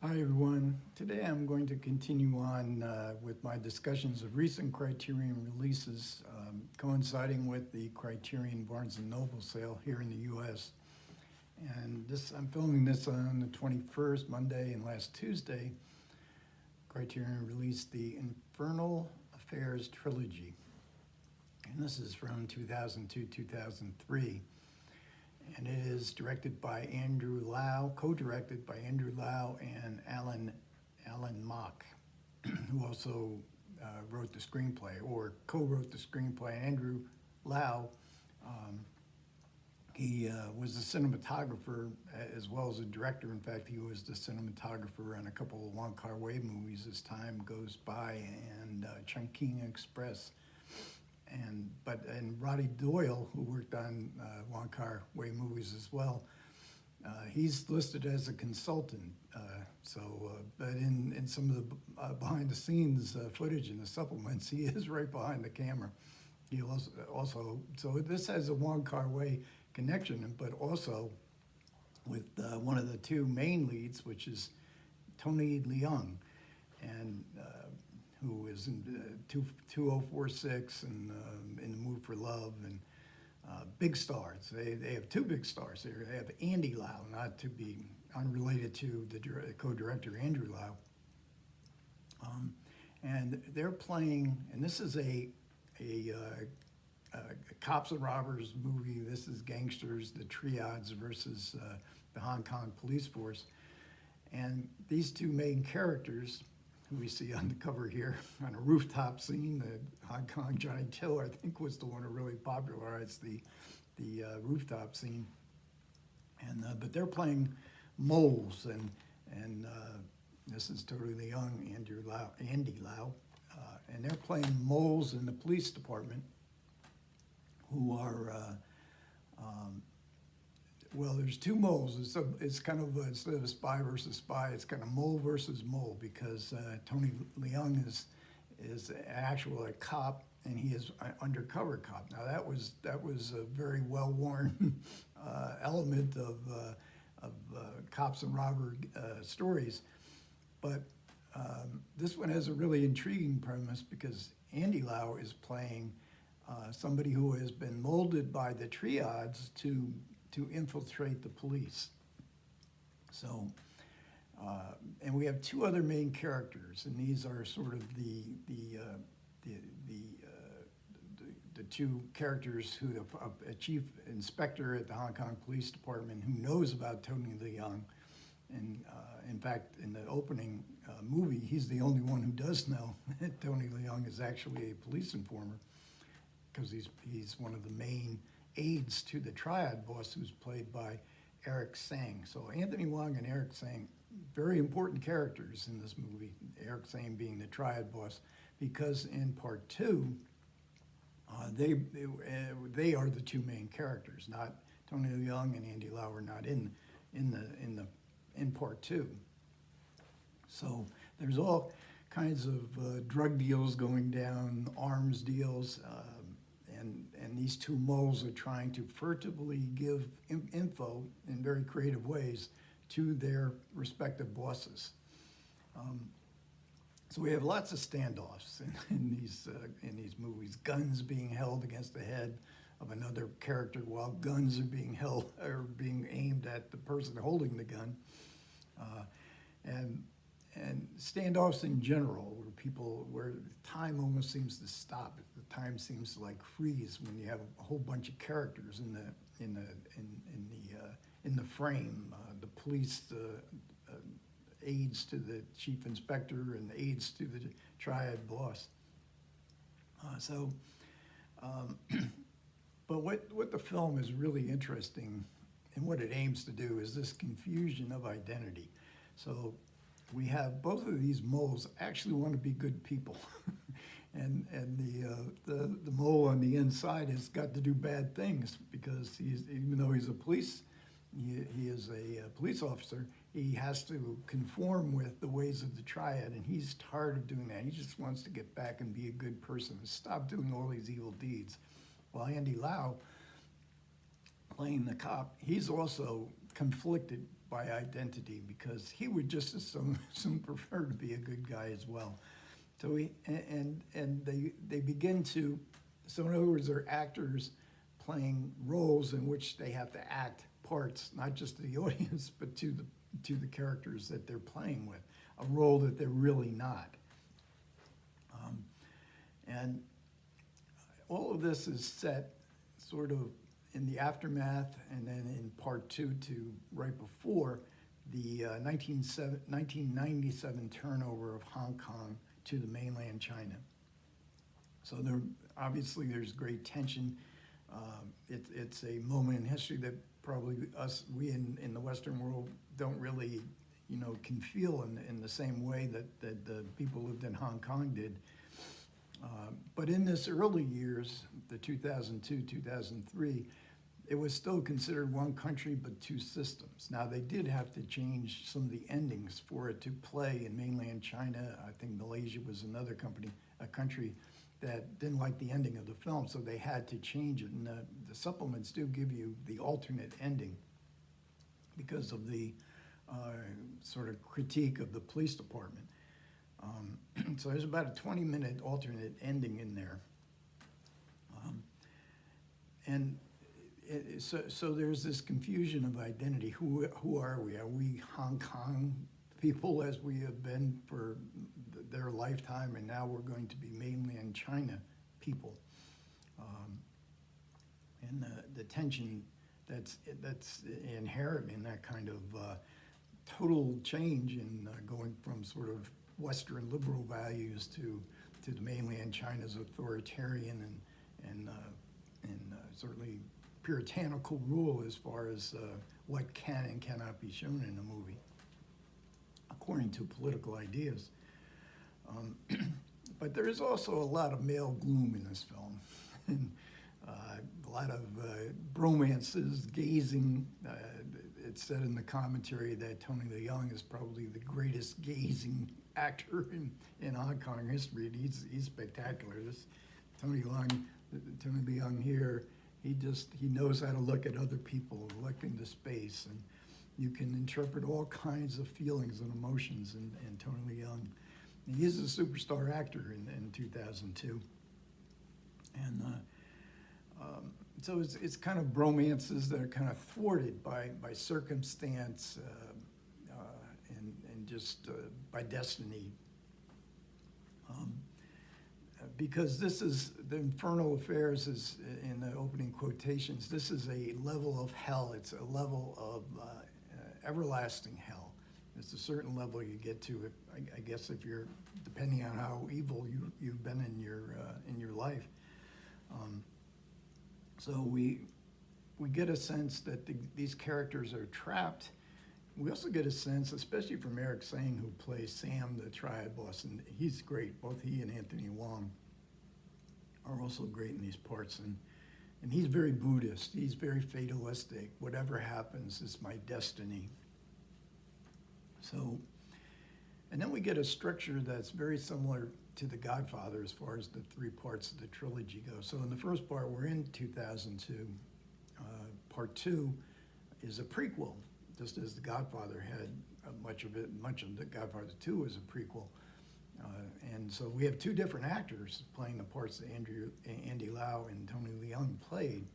Hi everyone. Today I'm going to continue on with my discussions of recent Criterion releases coinciding with the Criterion Barnes& and Noble sale here in the US. And I'm filming this on the 21st, Monday, and last Tuesday, Criterion released the Infernal Affairs Trilogy. And this is from 2002-2003. And it is directed by Andrew Lau, co-directed by Andrew Lau and Alan Mock, who also wrote the screenplay, or co-wrote the screenplay. Andrew Lau, he was a cinematographer as well as a director. In fact, he was the cinematographer on a couple of Wong Kar-wai movies, As Time Goes By and Chungking Express. And Roddy Doyle, who worked on Wong Kar-wai movies as well, he's listed as a consultant. But in some of the behind-the-scenes footage in the supplements, he is right behind the camera. He also so this has a Wong Kar-wai connection, but also with one of the two main leads, which is Tony Leung, and who is in 2046 and In the Mood for Love, and big stars. They have two big stars here. They have Andy Lau, not to be unrelated to the co-director Andrew Lau. And they're playing, and this is a cops and robbers movie. This is gangsters, the triads versus the Hong Kong police force. And these two main characters, who we see on the cover here, on a rooftop scene, the Hong Kong Johnny Tiller, I think, was the one who really popularized the rooftop scene. And but they're playing moles, and this is totally the young Andy Lau, and they're playing moles in the police department, who are well, there's two moles. It's kind of instead of spy versus spy, it's kind of mole versus mole, because Tony Leung is actually a cop, and he is an undercover cop. Now that was a very well-worn element of cops and robber stories, but this one has a really intriguing premise, because Andy Lau is playing somebody who has been molded by the triads to infiltrate the police. So, and we have two other main characters, and these are sort of the two characters who a chief inspector at the Hong Kong Police Department who knows about Tony Leung, and in fact, in the opening movie, he's the only one who does know that Tony Leung is actually a police informer, because he's one of the main aides to the triad boss, who's played by Eric Tsang. So Anthony Wong and Eric Tsang, very important characters in this movie, Eric Tsang being the triad boss, because in part two, they are the two main characters. Not Tony Leung and Andy Lau are not in part two. So there's all kinds of drug deals going down, arms deals, and these two moles are trying to furtively give info in very creative ways to their respective bosses. So we have lots of standoffs in these movies. Guns being held against the head of another character, while guns are being aimed at the person holding the gun, and standoffs in general, where time almost seems to stop. The time seems to like freeze when you have a whole bunch of characters in the frame. The police, aides to the chief inspector, and aides to the triad boss. But what the film is really interesting, and what it aims to do, is this confusion of identity. So we have both of these moles actually want to be good people, and the mole on the inside has got to do bad things, because even though he's a police, he is a police officer, he has to conform with the ways of the triad, and he's tired of doing that. He just wants to get back and be a good person and stop doing all these evil deeds. While Andy Lau, playing the cop, he's also conflicted by identity, because he would just as soon prefer to be a good guy as well. So they begin to, so in other words, they're actors playing roles in which they have to act parts, not just to the audience, but to the characters that they're playing with, a role that they're really not. And all of this is set sort of in the aftermath, and then in part two to right before the 1997 turnover of Hong Kong to the mainland China. So obviously there's great tension. It's a moment in history that probably we in the Western world don't really, can feel in the same way that the people who lived in Hong Kong did. But in this early years, the 2002, 2003, it was still considered one country but two systems. Now they did have to change some of the endings for it to play in mainland China. I think Malaysia was another country that didn't like the ending of the film, so they had to change it. And the supplements do give you the alternate ending because of the sort of critique of the police department. So there's about a 20-minute alternate ending in there. So there's this confusion of identity. Who are we? Are we Hong Kong people, as we have been for their lifetime, and now we're going to be mainland China people? And the tension that's inherent in that kind of total change in going from sort of Western liberal values to the mainland China's authoritarian and certainly puritanical rule as far as what can and cannot be shown in a movie, according to political ideas. But there is also a lot of male gloom in this film, and a lot of bromances, gazing. It's said in the commentary that Tony Leung is probably the greatest gazing actor in Hong Kong history, and he's spectacular. This Tony Leung here, he knows how to look at other people, look into space, and you can interpret all kinds of feelings and emotions in Tony Leung. He is a superstar actor in 2002. And so it's kind of bromances that are kind of thwarted by circumstance and just by destiny. Because this is, the infernal affairs is, in the opening quotations, this is a level of hell. It's a level of everlasting hell. It's a certain level you get to, I guess, if you're, depending on how evil you've been in your life. So we get a sense that these characters are trapped. We also get a sense, especially from Eric Tsang, who plays Sam, the triad boss, and he's great. Both he and Anthony Wong are also great in these parts. And he's very Buddhist. He's very fatalistic. Whatever happens is my destiny. So, and then we get a structure that's very similar to The Godfather as far as the three parts of the trilogy go. So in the first part, we're in 2002. Part two is a prequel, just as The Godfather had much of The Godfather 2 was a prequel. And so we have two different actors playing the parts that Andy Lau and Tony Leung played.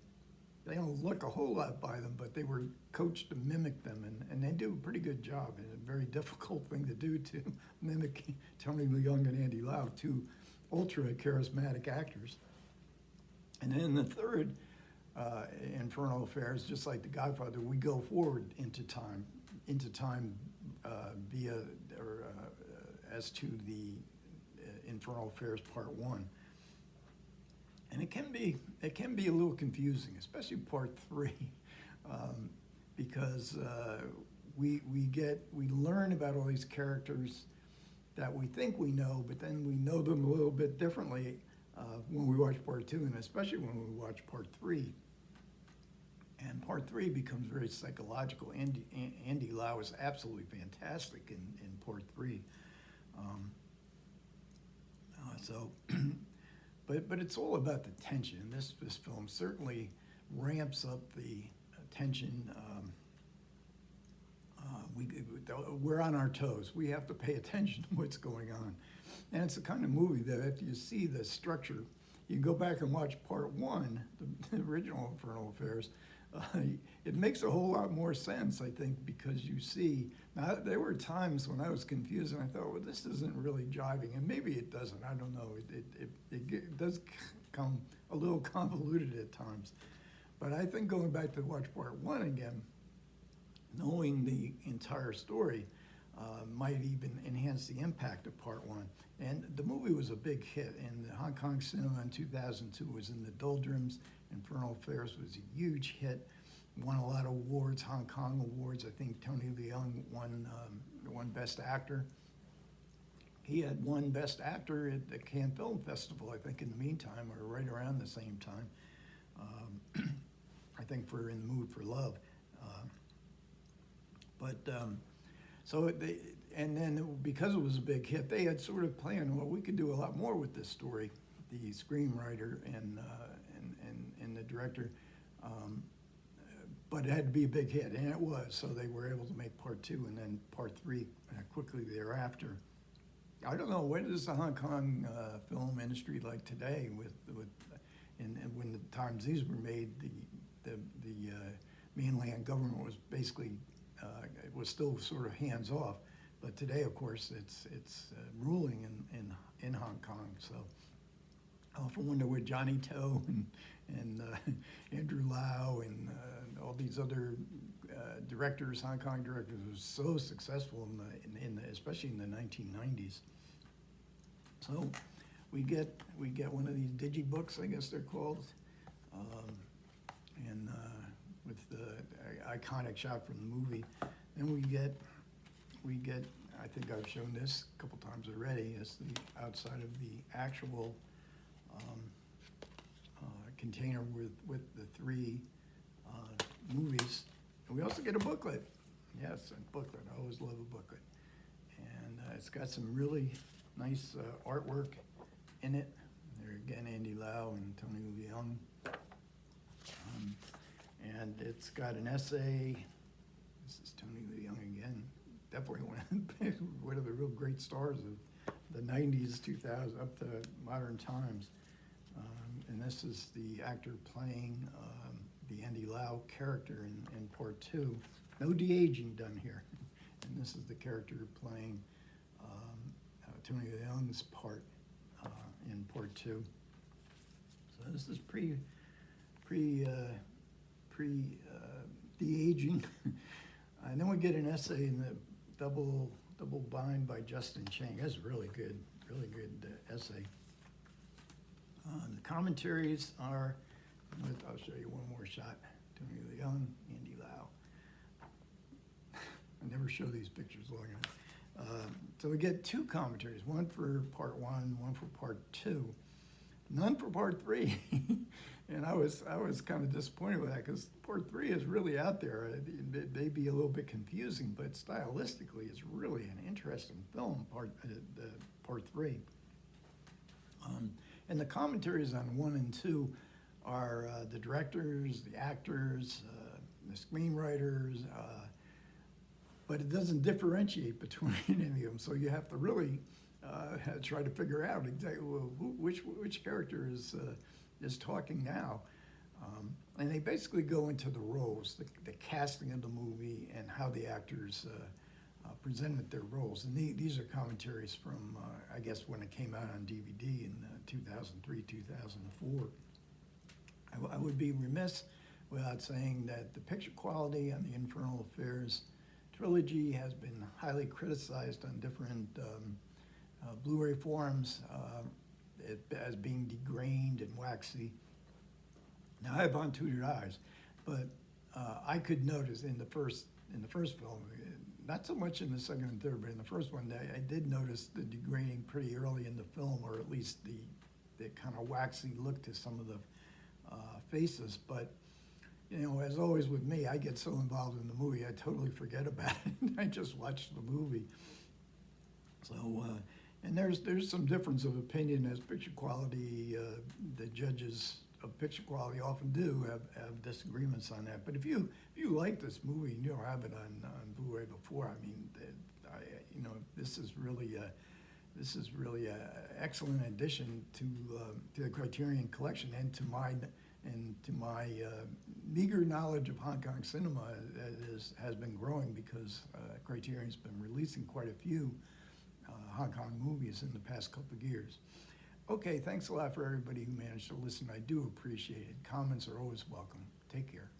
They don't look a whole lot by them, but they were coached to mimic them, and they do a pretty good job. And a very difficult thing to do, to mimic Tony Leung and Andy Lau, two ultra-charismatic actors. And then in the third Infernal Affairs, just like The Godfather, we go forward into time as to the Infernal Affairs Part 1. And it can be a little confusing, especially part 3, because we learn about all these characters that we think we know, but then we know them a little bit differently when we watch part 2, and especially when we watch part 3. And part 3 becomes very psychological. Andy Lau is absolutely fantastic in part 3. But it's all about the tension. This film certainly ramps up the tension we're on our toes. We have to pay attention to what's going on. And it's the kind of movie that after you see the structure, you go back and watch part one, the original Infernal Affairs, it makes a whole lot more sense, I think, because you see, now there were times when I was confused and I thought, well, this isn't really jiving, and maybe it doesn't, I don't know. It does come a little convoluted at times. But I think going back to watch part one again, knowing the entire story might even enhance the impact of part one. And the movie was a big hit, and the Hong Kong cinema in 2002 was in the doldrums. Infernal Affairs was a huge hit, won a lot of awards, Hong Kong awards. I think Tony Leung won Best Actor. He had won Best Actor at the Cannes Film Festival, I think, in the meantime, or right around the same time. I think for In the Mood for Love. And then because it was a big hit, they had sort of planned, well, we could do a lot more with this story. The screenwriter and the director, but it had to be a big hit, and it was. So they were able to make part two and then part three quickly thereafter. I don't know, what is the Hong Kong film industry like today and when the times these were made, the mainland government was basically, it was still sort of hands off. But today, of course, it's ruling in Hong Kong. So I often wonder with Johnny To and Andrew Lau and all these other directors, Hong Kong directors, were so successful especially in the 1990s. So we get one of these digibooks, I guess they're called, and with the iconic shot from the movie. Then we get, I think I've shown this a couple times already, is the outside of the actual container with the three movies. And we also get a booklet. Yes, a booklet. I always love a booklet. And it's got some really nice artwork in it. There again, Andy Lau and Tony Leung. And it's got an essay. This is Tony Leung again. Definitely one of the real great stars of the 90s, 2000, up to modern times. And this is the actor playing the Andy Lau character in part two. No de-aging done here. And this is the character playing Tony Leung's part in part two. So this is pre de-aging. And then we get an essay in the double bind by Justin Chang. That's really good essay. The commentaries are, I'll show you one more shot. Tony Leung, Andy Lau. I never show these pictures long enough. So we get two commentaries, one for part one for part two. None for part three. And I was kind of disappointed with that because part three is really out there. It may be a little bit confusing, but stylistically it's really an interesting film, part three. And the commentaries on one and two are the directors, the actors, the screenwriters, but it doesn't differentiate between any of them. So you have to really try to figure out exactly which character is talking now. And they basically go into the roles, the casting of the movie, and how the actors presented their roles. And these are commentaries from, I guess, when it came out on DVD in 2003, 2004. I would be remiss without saying that the picture quality on the Infernal Affairs trilogy has been highly criticized on different Blu-ray forums as being degrained and waxy. Now I have untutored eyes, but I could notice in the first film, not so much in the second and third, but in the first one, I did notice the degrading pretty early in the film, or at least the kind of waxy look to some of the faces. But you know, as always with me, I get so involved in the movie, I totally forget about it. I just watch the movie. So, and there's some difference of opinion as picture quality. The judges of picture quality often do have disagreements on that. But if you like this movie and you don't have it on Blu-ray before, I mean, you know, this is really a excellent addition to the Criterion collection and to my meager knowledge of Hong Kong cinema has been growing because Criterion's been releasing quite a few Hong Kong movies in the past couple of years. Okay, thanks a lot for everybody who managed to listen. I do appreciate it. Comments are always welcome. Take care.